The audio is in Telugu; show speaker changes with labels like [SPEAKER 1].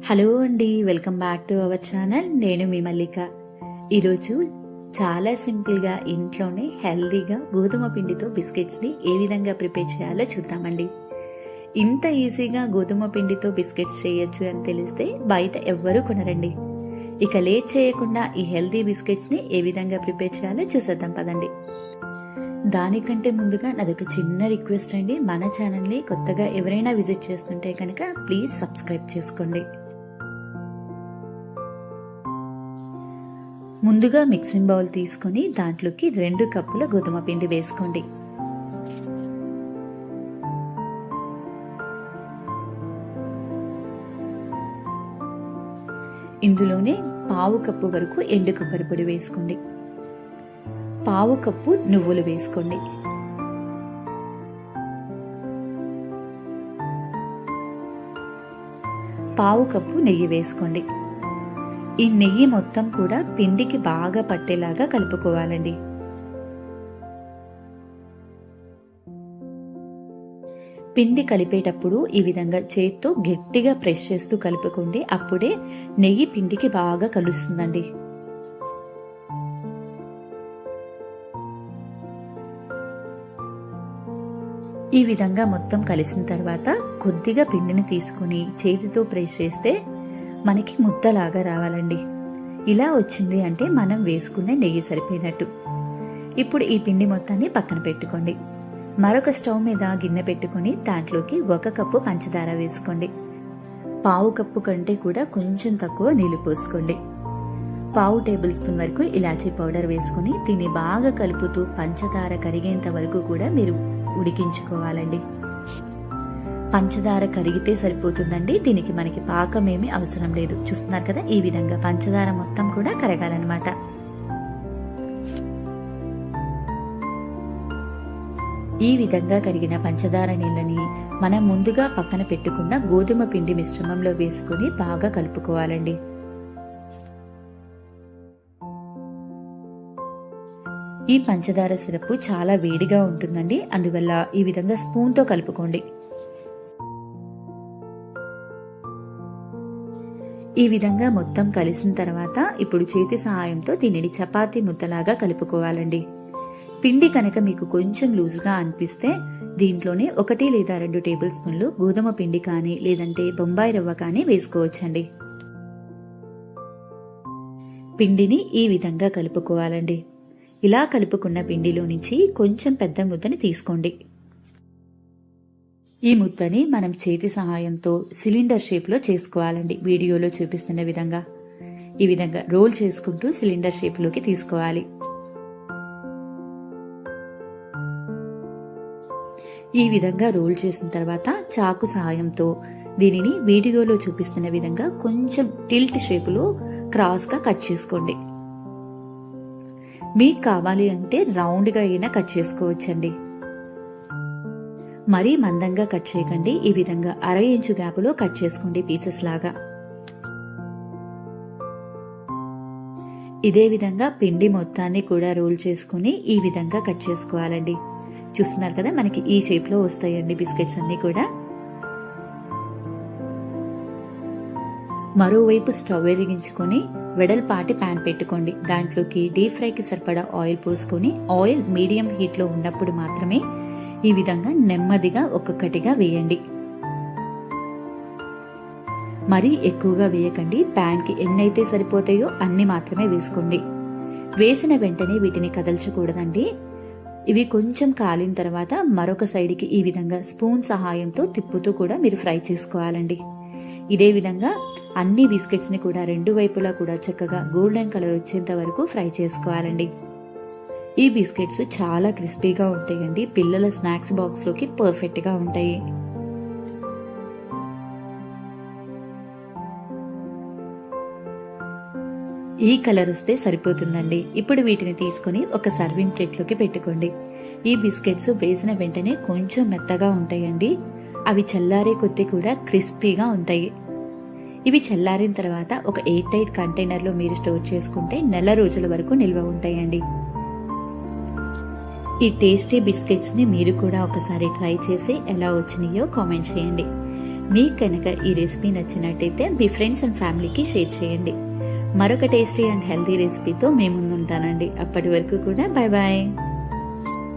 [SPEAKER 1] హలో అండి, welcome back to our channel. నేను మీ మల్లిక. ఈరోజు చాలా సింపుల్గా ఇంట్లోనే హెల్దీగా గోధుమ పిండితో బిస్కెట్స్ని ఏ విధంగా ప్రిపేర్ చేయాలో చూద్దామండి. ఇంత ఈజీగా గోధుమ పిండితో బిస్కెట్స్ చేయొచ్చు అని తెలిస్తే బయట ఎవ్వరూ కొనరండి. ఇక లేట్ చేయకుండా ఈ హెల్దీ బిస్కెట్స్ని ఏ విధంగా ప్రిపేర్ చేయాలో చూసేద్దాం పదండి. దానికంటే ముందుగా నాదొక చిన్న రిక్వెస్ట్ అండి, మన ఛానల్ని కొత్తగా ఎవరైనా విజిట్ చేస్తుంటే కనుక ప్లీజ్ సబ్స్క్రైబ్ చేసుకోండి. ముందుగా మిక్సింగ్ బౌల్ తీసుకొని దాంట్లోకి 2 కప్పుల గోధుమ పిండి వేసుకోండి. ఇందులోనే 1/2 కప్పు వరకు ఎండు కొబ్బరి పొడి వేసుకోండి. 1/2 కప్పు నువ్వులు వేసుకోండి. 1/2 కప్పు నెయ్యి వేసుకోండి. ఈ నెయ్యి మొత్తం కూడా పిండికి బాగా పట్టేలాగా కలుపుకోవాలండి. పిండి కలిపేటప్పుడు ఈ విధంగా చేత్తో గట్టిగా ప్రెస్ చేస్తూ కలుపుకోండి. అప్పుడే నెయ్యి పిండికి బాగా కలుస్తుందండి. ఈ విధంగా మొత్తం కలిసిన తర్వాత కొద్దిగా పిండిని తీసుకుని చేతితో ప్రెస్ చేస్తే మనకి ముద్దలాగా రావాలండి. ఇలా వచ్చింది అంటే మనం వేసుకునే నెయ్యి సరిపోయినట్టు. ఇప్పుడు ఈ పిండి మొత్తాన్ని పక్కన పెట్టుకోండి. మరొక స్టవ్ మీద గిన్నె పెట్టుకుని దాంట్లోకి 1 కప్పు పంచదార వేసుకోండి. 1/2 కప్పు కంటే కూడా కొంచెం తక్కువ నీళ్లు పోసుకోండి. 1/2 టేబుల్ స్పూన్ వరకు ఇలాచీ పౌడర్ వేసుకుని దీన్ని బాగా కలుపుతూ పంచదార కరిగేంత వరకు కూడా మీరు ఉడికించుకోవాలండి. పంచదార కరిగితే సరిపోతుందండి. దీనికి మనకి పాకం ఏమీ అవసరం లేదు. చూస్తున్నారు కదా, ఈ విధంగా పంచదార మొత్తం కూడా కరగాలన్నమాట. ఈ విధంగా కరిగిన పంచదార నీళ్ళని మనం ముందుగా పక్కన పెట్టుకున్న గోధుమ పిండి మిశ్రమంలో వేసుకుని బాగా కలుపుకోవాలండి. ఈ పంచదార సిరప్ చాలా వేడిగా ఉంటుందండి. అందువల్ల ఈ విధంగా స్పూన్తో కలుపుకోండి. ఈ విధంగా మొత్తం కలిసిన తర్వాత ఇప్పుడు చేతి సహాయంతో దీనిని చపాతీ ముద్దలాగా కలుపుకోవాలండి. పిండి కనుక మీకు కొంచెం లూజుగా అనిపిస్తే దీంట్లోనే 1 లేదా 2 టేబుల్ స్పూన్లు గోధుమ పిండి కానీ లేదంటే బొంబాయి రవ్వ కానీ వేసుకోవచ్చండి. పిండిని ఈ విధంగా కలుపుకోవాలండి. ఇలా కలుపుకున్న పిండిలో నుంచి కొంచెం పెద్ద ముద్దని తీసుకోండి. ఈ ముద్దని మనం చేతి సహాయంతో సిలిండర్ షేప్లో చేసుకోవాలండి. వీడియోలో చూపిస్తున్న విధంగా ఈ విధంగా రోల్ చేసుకుంటూ సిలిండర్ షేప్లోకి తీసుకోవాలి. ఈ విధంగా రోల్ చేసిన తర్వాత చాకు సహాయంతో దీనిని వీడియోలో చూపిస్తున్న విధంగా కొంచెం టిల్ట్ షేపులో క్రాస్గా కట్ చేసుకోండి. మీకు కావాలి అంటే రౌండ్గా అయినా కట్ చేసుకోవచ్చండి. మరీ మందంగా కట్ చేయకండి. ఈ విధంగా 1/2 ఇంచు గ్యాప్లో కట్ చేసుకోండి పీసెస్ లాగా. ఇదే విధంగా పిండి మొత్తాన్ని కూడా రోల్ చేసుకుని ఈ విధంగా కట్ చేసుకోవాలండి. చూస్తున్నారు కదా, మనకి ఈ షేప్లో వస్తాయండి బిస్కెట్స్ అన్ని కూడా. మరోవైపు స్టవ్ వెలిగించుకొని వెడల్పాటి ప్యాన్ పెట్టుకోండి. దాంట్లోకి డీప్ ఫ్రైకి సరిపడా ఆయిల్ పోసుకొని ఆయిల్ మీడియం హీట్లో ఉన్నప్పుడు మాత్రమే ఈ విధంగా నెమ్మదిగా ఒక్కొక్కటిగా వేయండి. మరీ ఎక్కువగా వేయకండి. ప్యాన్కి ఎన్నైతే సరిపోతాయో అన్ని మాత్రమే వేసుకోండి. వేసిన వెంటనే వీటిని కదల్చకూడదండి. ఇవి కొంచెం కాలిన తర్వాత మరొక సైడ్కి ఈ విధంగా స్పూన్ సహాయంతో తిప్పుతూ కూడా మీరు ఫ్రై చేసుకోవాలండి. ఇదే విధంగా అన్ని బిస్కెట్స్ని కూడా 2 వైపులా కూడా చక్కగా గోల్డెన్ కలర్ వచ్చేంత వరకు ఫ్రై చేసుకోవాలండి. ఈ బిస్కెట్స్ చాలా క్రిస్పీగా ఉంటాయండి. పిల్లల స్నాక్స్ బాక్స్లోకి పర్ఫెక్ట్గా ఉంటాయి. ఈ కలర్ వస్తే సరిపోతుందండి. ఇప్పుడు వీటిని తీసుకుని ఒక సర్వింగ్ ప్లేట్లోకి పెట్టుకోండి. ఈ బిస్కెట్స్ వేసిన వెంటనే కొంచెం మెత్తగా ఉంటాయండి. అవి చల్లారే కొద్దీ కూడా క్రిస్పీగా ఉంటాయి. ఇవి చల్లారిన తర్వాత ఒక ఎయిర్ టైట్ కంటైనర్లో మీరు స్టోర్ చేసుకుంటే నెల రోజుల వరకు నిల్వ ఉంటాయండి. ఈ టేస్టీ బిస్కెట్స్ని మీరు కూడా ఒకసారి ట్రై చేసి ఎలా వచ్చినాయో కామెంట్ చేయండి. మీకు కనుక ఈ రెసిపీ నచ్చినట్టయితే మీ ఫ్రెండ్స్ అండ్ ఫ్యామిలీకి షేర్ చేయండి. మరొక టేస్టీ అండ్ హెల్తీ రెసిపీతో మీ ముందు ఉంటానండి. అప్పటి వరకు కూడా బాయ్ బాయ్.